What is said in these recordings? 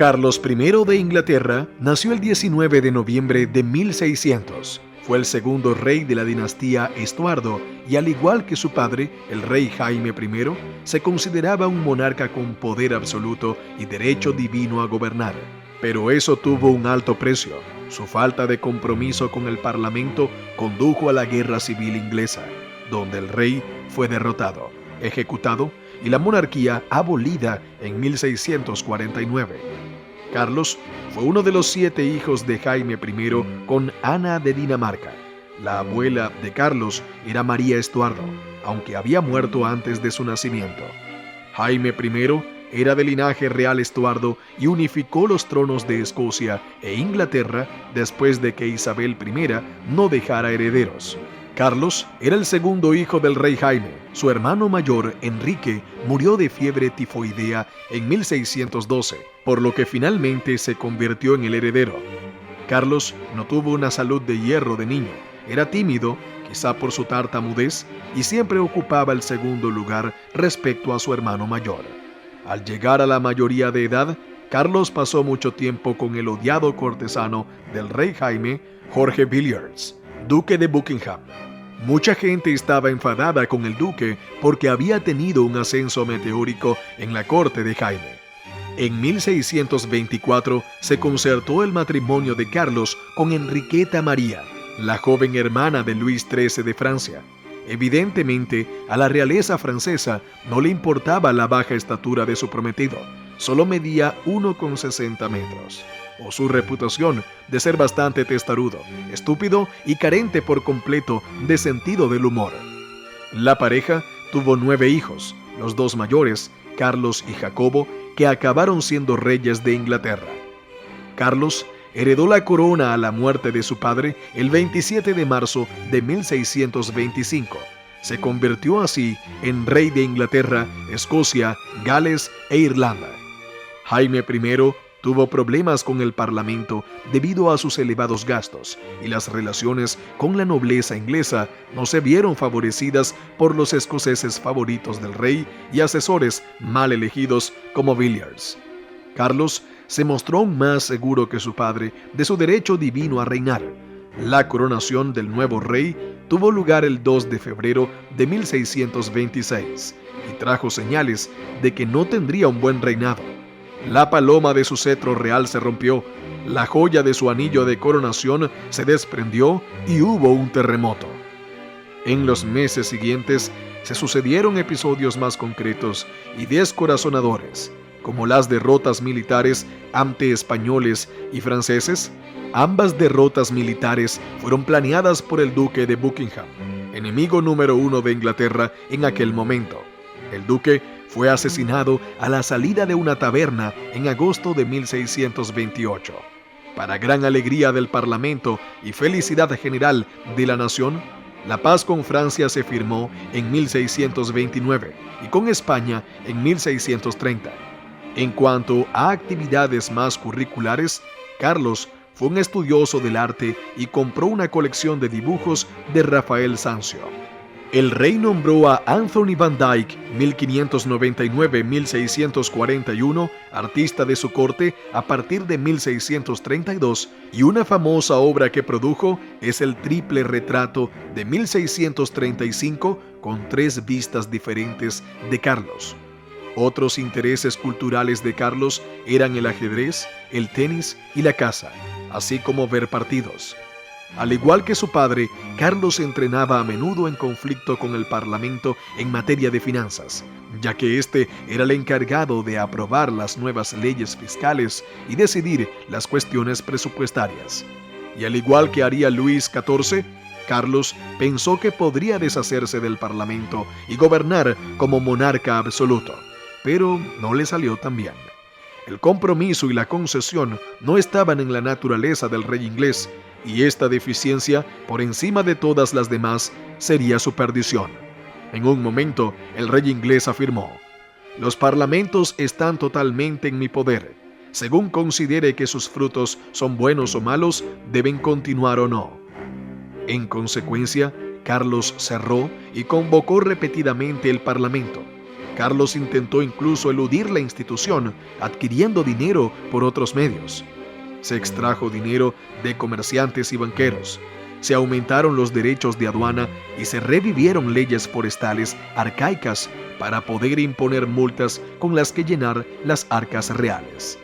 Carlos I de Inglaterra nació el 19 de noviembre de 1600. Fue el segundo rey de la dinastía Estuardo y, al igual que su padre, el rey Jaime I, se consideraba un monarca con poder absoluto y derecho divino a gobernar. Pero eso tuvo un alto precio. Su falta de compromiso con el Parlamento condujo a la Guerra Civil Inglesa, donde el rey fue derrotado, ejecutado y la monarquía abolida en 1649. Carlos fue uno de los 7 hijos de Jaime I con Ana de Dinamarca. La abuela de Carlos era María Estuardo, aunque había muerto antes de su nacimiento. Jaime I era de linaje real Estuardo y unificó los tronos de Escocia e Inglaterra después de que Isabel I no dejara herederos. Carlos era el segundo hijo del rey Jaime. Su hermano mayor, Enrique, murió de fiebre tifoidea en 1612, por lo que finalmente se convirtió en el heredero. Carlos no tuvo una salud de hierro de niño. Era tímido, quizá por su tartamudez, y siempre ocupaba el segundo lugar respecto a su hermano mayor. Al llegar a la mayoría de edad, Carlos pasó mucho tiempo con el odiado cortesano del rey Jaime, Jorge Villiers, duque de Buckingham. Mucha gente estaba enfadada con el duque porque había tenido un ascenso meteórico en la corte de Jaime. En 1624 se concertó el matrimonio de Carlos con Enriqueta María, la joven hermana de Luis XIII de Francia. Evidentemente, a la realeza francesa no le importaba la baja estatura de su prometido, solo medía 1,60 metros, o su reputación de ser bastante testarudo, estúpido y carente por completo de sentido del humor. La pareja tuvo 9 hijos, los 2 mayores, Carlos y Jacobo, que acabaron siendo reyes de Inglaterra. Carlos heredó la corona a la muerte de su padre el 27 de marzo de 1625. Se convirtió así en rey de Inglaterra, Escocia, Gales e Irlanda. Jaime I tuvo problemas con el Parlamento debido a sus elevados gastos, y las relaciones con la nobleza inglesa no se vieron favorecidas por los escoceses favoritos del rey y asesores mal elegidos como Villiers. Carlos se mostró aún más seguro que su padre de su derecho divino a reinar. La coronación del nuevo rey tuvo lugar el 2 de febrero de 1626 y trajo señales de que no tendría un buen reinado. La paloma de su cetro real se rompió, la joya de su anillo de coronación se desprendió y hubo un terremoto. En los meses siguientes se sucedieron episodios más concretos y descorazonadores, como las derrotas militares ante españoles y franceses. Ambas derrotas militares fueron planeadas por el duque de Buckingham, enemigo número 1 de Inglaterra en aquel momento. El duque fue asesinado a la salida de una taberna en agosto de 1628. Para gran alegría del Parlamento y felicidad general de la nación, la paz con Francia se firmó en 1629 y con España en 1630. En cuanto a actividades más curriculares, Carlos fue un estudioso del arte y compró una colección de dibujos de Rafael Sanzio. El rey nombró a Anthony van Dyck, 1599-1641, artista de su corte a partir de 1632, y una famosa obra que produjo es el triple retrato de 1635 con 3 vistas diferentes de Carlos. Otros intereses culturales de Carlos eran el ajedrez, el tenis y la caza, así como ver partidos. Al igual que su padre, Carlos se entrenaba a menudo en conflicto con el Parlamento en materia de finanzas, ya que este era el encargado de aprobar las nuevas leyes fiscales y decidir las cuestiones presupuestarias. Y al igual que haría Luis XIV, Carlos pensó que podría deshacerse del Parlamento y gobernar como monarca absoluto, pero no le salió tan bien. El compromiso y la concesión no estaban en la naturaleza del rey inglés, y esta deficiencia, por encima de todas las demás, sería su perdición. En un momento, el rey inglés afirmó: «Los parlamentos están totalmente en mi poder. Según considere que sus frutos son buenos o malos, deben continuar o no». En consecuencia, Carlos cerró y convocó repetidamente el Parlamento. Carlos intentó incluso eludir la institución, adquiriendo dinero por otros medios. Se extrajo dinero de comerciantes y banqueros. Se aumentaron los derechos de aduana y se revivieron leyes forestales arcaicas para poder imponer multas con las que llenar las arcas reales.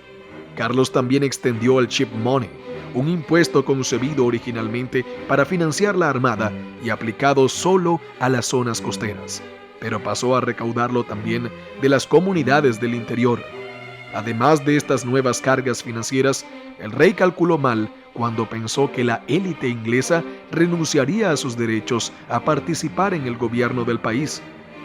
Carlos también extendió el chip money, un impuesto concebido originalmente para financiar la armada y aplicado solo a las zonas costeras, pero pasó a recaudarlo también de las comunidades del interior. Además de estas nuevas cargas financieras, el rey calculó mal cuando pensó que la élite inglesa renunciaría a sus derechos a participar en el gobierno del país.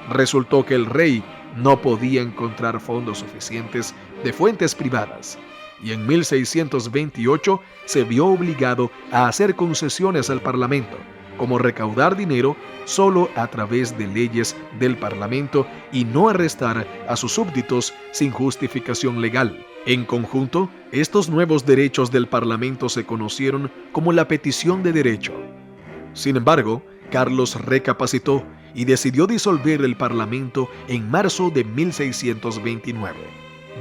Resultó que el rey no podía encontrar fondos suficientes de fuentes privadas, y en 1628 se vio obligado a hacer concesiones al Parlamento, como recaudar dinero solo a través de leyes del Parlamento y no arrestar a sus súbditos sin justificación legal. En conjunto, estos nuevos derechos del Parlamento se conocieron como la petición de derecho. Sin embargo, Carlos recapacitó y decidió disolver el Parlamento en marzo de 1629.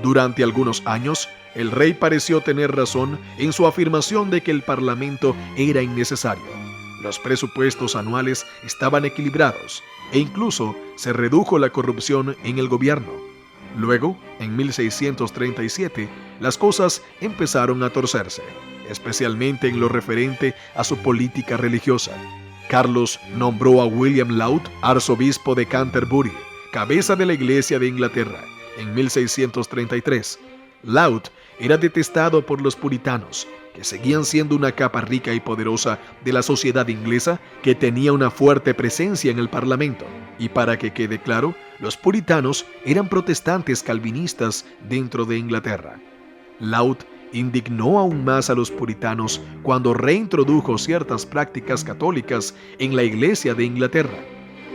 Durante algunos años, el rey pareció tener razón en su afirmación de que el Parlamento era innecesario. Los presupuestos anuales estaban equilibrados e incluso se redujo la corrupción en el gobierno. Luego, en 1637, las cosas empezaron a torcerse, especialmente en lo referente a su política religiosa. Carlos nombró a William Laud arzobispo de Canterbury, cabeza de la Iglesia de Inglaterra, en 1633. Laud era detestado por los puritanos, que seguían siendo una capa rica y poderosa de la sociedad inglesa que tenía una fuerte presencia en el Parlamento. Y para que quede claro, los puritanos eran protestantes calvinistas dentro de Inglaterra. Laud indignó aún más a los puritanos cuando reintrodujo ciertas prácticas católicas en la Iglesia de Inglaterra.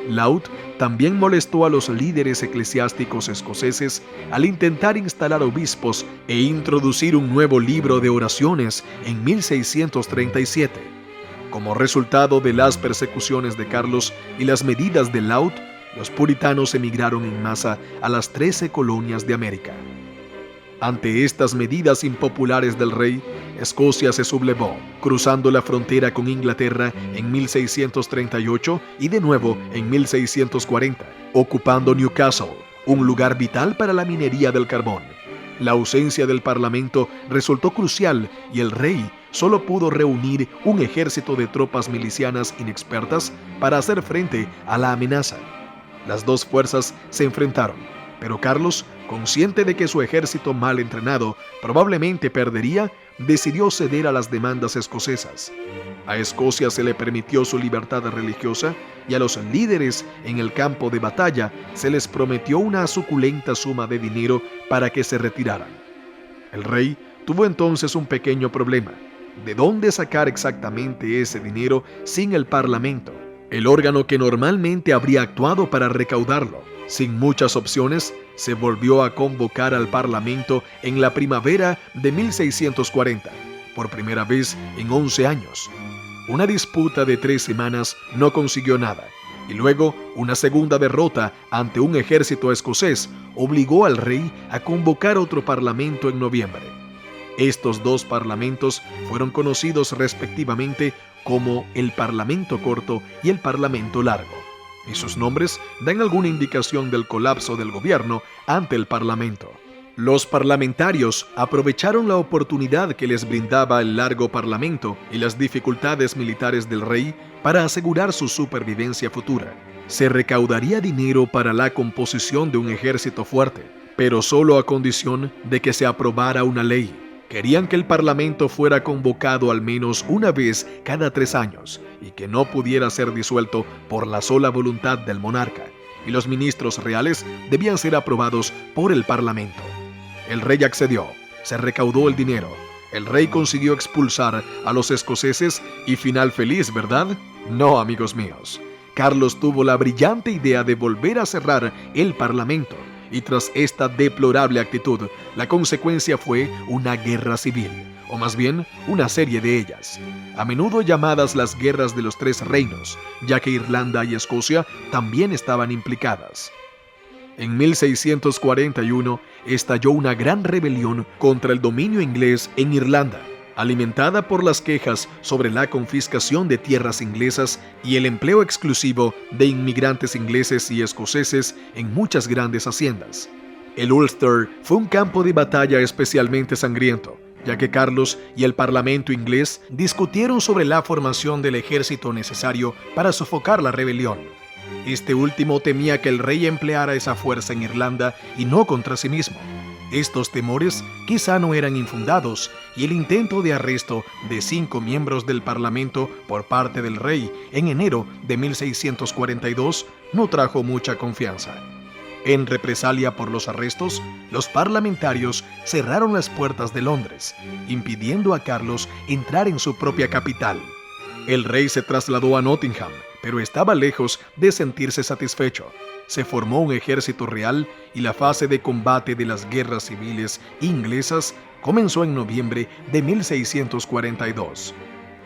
Laud también molestó a los líderes eclesiásticos escoceses al intentar instalar obispos e introducir un nuevo libro de oraciones en 1637. Como resultado de las persecuciones de Carlos y las medidas de Laud, los puritanos emigraron en masa a las 13 colonias de América. Ante estas medidas impopulares del rey, Escocia se sublevó, cruzando la frontera con Inglaterra en 1638 y de nuevo en 1640, ocupando Newcastle, un lugar vital para la minería del carbón. La ausencia del Parlamento resultó crucial y el rey solo pudo reunir un ejército de tropas milicianas inexpertas para hacer frente a la amenaza. Las dos fuerzas se enfrentaron, pero Carlos, consciente de que su ejército mal entrenado probablemente perdería, decidió ceder a las demandas escocesas. A Escocia se le permitió su libertad religiosa y a los líderes en el campo de batalla se les prometió una suculenta suma de dinero para que se retiraran. El rey tuvo entonces un pequeño problema: ¿de dónde sacar exactamente ese dinero sin el Parlamento, el órgano que normalmente habría actuado para recaudarlo? Sin muchas opciones, se volvió a convocar al Parlamento en la primavera de 1640, por primera vez en 11 años. Una disputa de 3 semanas no consiguió nada, y luego una segunda derrota ante un ejército escocés obligó al rey a convocar otro parlamento en noviembre. Estos dos parlamentos fueron conocidos respectivamente como el Parlamento Corto y el Parlamento Largo, y sus nombres dan alguna indicación del colapso del gobierno ante el Parlamento. Los parlamentarios aprovecharon la oportunidad que les brindaba el largo Parlamento y las dificultades militares del rey para asegurar su supervivencia futura. Se recaudaría dinero para la composición de un ejército fuerte, pero solo a condición de que se aprobara una ley. Querían que el Parlamento fuera convocado al menos una vez cada 3 años y que no pudiera ser disuelto por la sola voluntad del monarca, y los ministros reales debían ser aprobados por el Parlamento. El rey accedió, se recaudó el dinero, el rey consiguió expulsar a los escoceses y final feliz, ¿verdad? No, amigos míos. Carlos tuvo la brillante idea de volver a cerrar el Parlamento. Y tras esta deplorable actitud, la consecuencia fue una guerra civil, o más bien una serie de ellas, a menudo llamadas las guerras de los 3 reinos, ya que Irlanda y Escocia también estaban implicadas. En 1641 estalló una gran rebelión contra el dominio inglés en Irlanda, alimentada por las quejas sobre la confiscación de tierras inglesas y el empleo exclusivo de inmigrantes ingleses y escoceses en muchas grandes haciendas. El Ulster fue un campo de batalla especialmente sangriento, ya que Carlos y el Parlamento inglés discutieron sobre la formación del ejército necesario para sofocar la rebelión. Este último temía que el rey empleara esa fuerza en Irlanda y no contra sí mismo. Estos temores quizá no eran infundados, y el intento de arresto de 5 miembros del Parlamento por parte del rey en enero de 1642 no trajo mucha confianza. En represalia por los arrestos, los parlamentarios cerraron las puertas de Londres, impidiendo a Carlos entrar en su propia capital. El rey se trasladó a Nottingham, pero estaba lejos de sentirse satisfecho. Se formó un ejército real y la fase de combate de las guerras civiles inglesas comenzó en noviembre de 1642.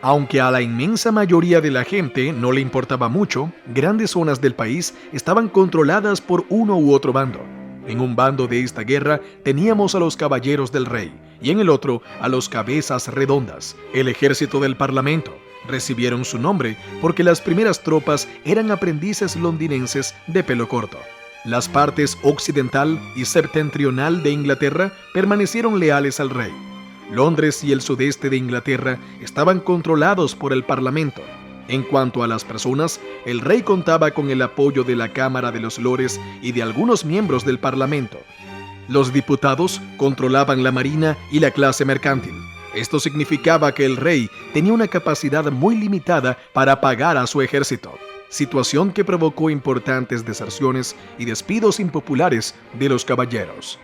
Aunque a la inmensa mayoría de la gente no le importaba mucho, grandes zonas del país estaban controladas por uno u otro bando. En un bando de esta guerra teníamos a los caballeros del rey y en el otro a los cabezas redondas, el ejército del Parlamento. Recibieron su nombre porque las primeras tropas eran aprendices londinenses de pelo corto. Las partes occidental y septentrional de Inglaterra permanecieron leales al rey. Londres y el sudeste de Inglaterra estaban controlados por el Parlamento. En cuanto a las personas, el rey contaba con el apoyo de la Cámara de los Lores y de algunos miembros del Parlamento. Los diputados controlaban la marina y la clase mercantil. Esto significaba que el rey tenía una capacidad muy limitada para pagar a su ejército, situación que provocó importantes deserciones y despidos impopulares de los caballeros.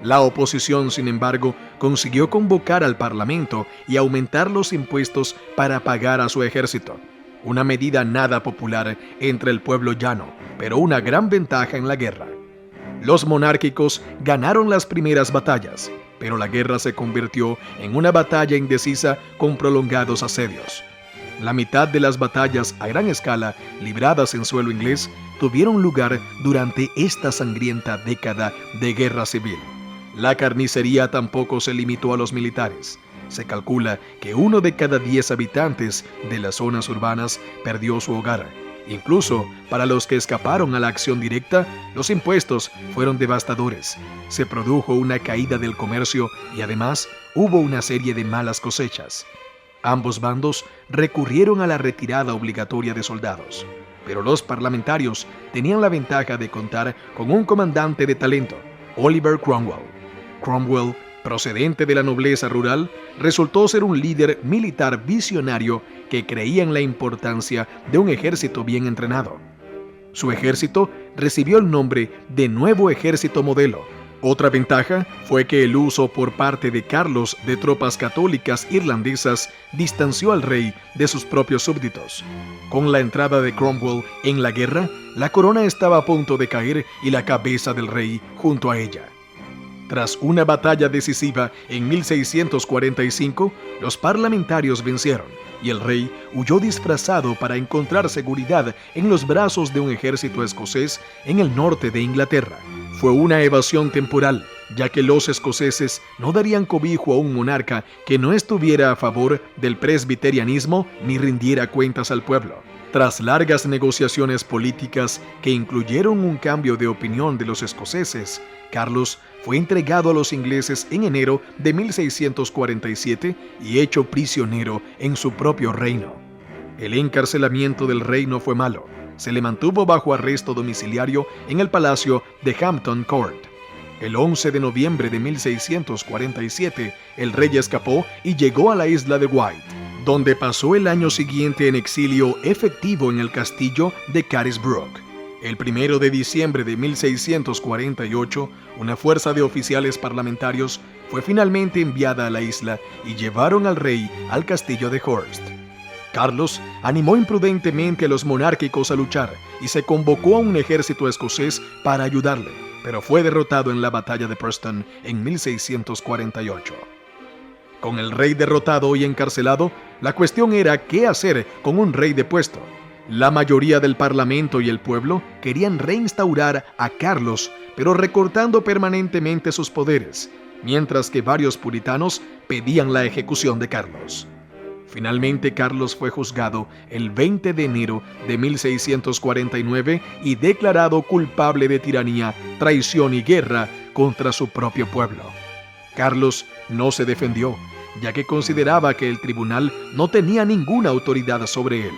La oposición, sin embargo, consiguió convocar al Parlamento y aumentar los impuestos para pagar a su ejército. Una medida nada popular entre el pueblo llano, pero una gran ventaja en la guerra. Los monárquicos ganaron las primeras batallas, pero la guerra se convirtió en una batalla indecisa con prolongados asedios. La mitad de las batallas a gran escala libradas en suelo inglés tuvieron lugar durante esta sangrienta década de guerra civil. La carnicería tampoco se limitó a los militares. Se calcula que 1 de cada 10 habitantes de las zonas urbanas perdió su hogar. Incluso para los que escaparon a la acción directa, los impuestos fueron devastadores. Se produjo una caída del comercio y además hubo una serie de malas cosechas. Ambos bandos recurrieron a la retirada obligatoria de soldados, pero los parlamentarios tenían la ventaja de contar con un comandante de talento, Oliver Cromwell. Cromwell, procedente de la nobleza rural, resultó ser un líder militar visionario que creía en la importancia de un ejército bien entrenado. Su ejército recibió el nombre de Nuevo Ejército Modelo. Otra ventaja fue que el uso por parte de Carlos de tropas católicas irlandesas distanció al rey de sus propios súbditos. Con la entrada de Cromwell en la guerra, la corona estaba a punto de caer y la cabeza del rey junto a ella. Tras una batalla decisiva en 1645, los parlamentarios vencieron y el rey huyó disfrazado para encontrar seguridad en los brazos de un ejército escocés en el norte de Inglaterra. Fue una evasión temporal, ya que los escoceses no darían cobijo a un monarca que no estuviera a favor del presbiterianismo ni rindiera cuentas al pueblo. Tras largas negociaciones políticas que incluyeron un cambio de opinión de los escoceses, Carlos fue entregado a los ingleses en enero de 1647 y hecho prisionero en su propio reino. El encarcelamiento del rey no fue malo. Se le mantuvo bajo arresto domiciliario en el palacio de Hampton Court. El 11 de noviembre de 1647, el rey escapó y llegó a la isla de Wight, donde pasó el año siguiente en exilio efectivo en el castillo de Carisbrooke. El 1 de diciembre de 1648, una fuerza de oficiales parlamentarios fue finalmente enviada a la isla y llevaron al rey al castillo de Horst. Carlos animó imprudentemente a los monárquicos a luchar y se convocó a un ejército escocés para ayudarle, pero fue derrotado en la batalla de Preston en 1648. Con el rey derrotado y encarcelado, la cuestión era qué hacer con un rey depuesto. La mayoría del parlamento y el pueblo querían reinstaurar a Carlos, pero recortando permanentemente sus poderes, mientras que varios puritanos pedían la ejecución de Carlos. Finalmente, Carlos fue juzgado el 20 de enero de 1649 y declarado culpable de tiranía, traición y guerra contra su propio pueblo. Carlos no se defendió, ya que consideraba que el tribunal no tenía ninguna autoridad sobre él.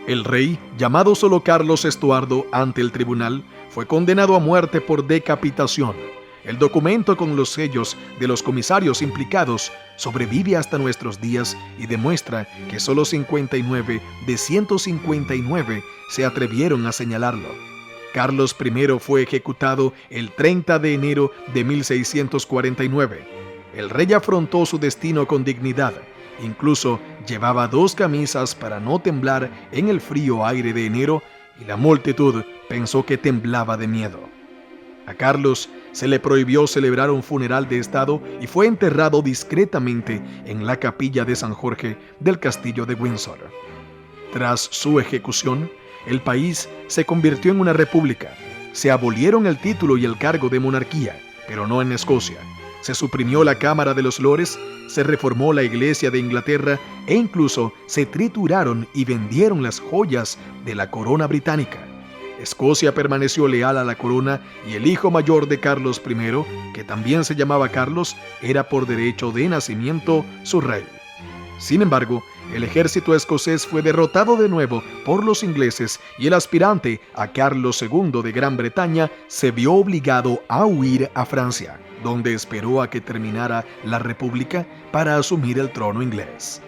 El rey, llamado solo Carlos Estuardo ante el tribunal, fue condenado a muerte por decapitación. El documento con los sellos de los comisarios implicados sobrevive hasta nuestros días y demuestra que solo 59 de 159 se atrevieron a señalarlo. Carlos I fue ejecutado el 30 de enero de 1649. El rey afrontó su destino con dignidad. Incluso llevaba 2 camisas para no temblar en el frío aire de enero, y la multitud pensó que temblaba de miedo. A Carlos se le prohibió celebrar un funeral de estado y fue enterrado discretamente en la capilla de San Jorge del castillo de Windsor. Tras su ejecución, el país se convirtió en una república. Se abolieron el título y el cargo de monarquía, pero no en Escocia. Se suprimió la Cámara de los Lores, se reformó la Iglesia de Inglaterra e incluso se trituraron y vendieron las joyas de la corona británica. Escocia permaneció leal a la corona y el hijo mayor de Carlos I, que también se llamaba Carlos, era por derecho de nacimiento su rey. Sin embargo, el ejército escocés fue derrotado de nuevo por los ingleses y el aspirante a Carlos II de Gran Bretaña se vio obligado a huir a Francia, donde esperó a que terminara la República para asumir el trono inglés.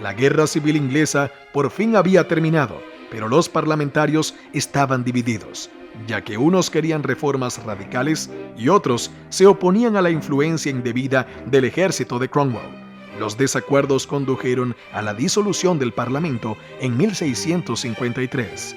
La Guerra Civil Inglesa por fin había terminado, pero los parlamentarios estaban divididos, ya que unos querían reformas radicales y otros se oponían a la influencia indebida del ejército de Cromwell. Los desacuerdos condujeron a la disolución del Parlamento en 1653.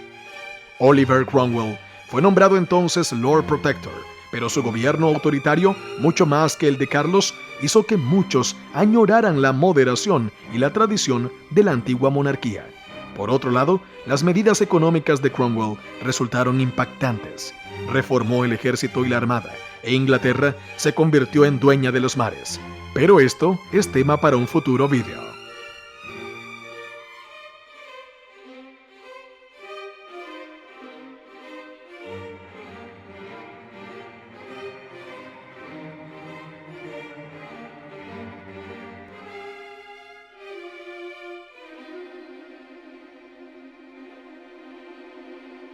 Oliver Cromwell fue nombrado entonces Lord Protector, pero su gobierno autoritario, mucho más que el de Carlos, hizo que muchos añoraran la moderación y la tradición de la antigua monarquía. Por otro lado, las medidas económicas de Cromwell resultaron impactantes. Reformó el ejército y la armada, e Inglaterra se convirtió en dueña de los mares. Pero esto es tema para un futuro video.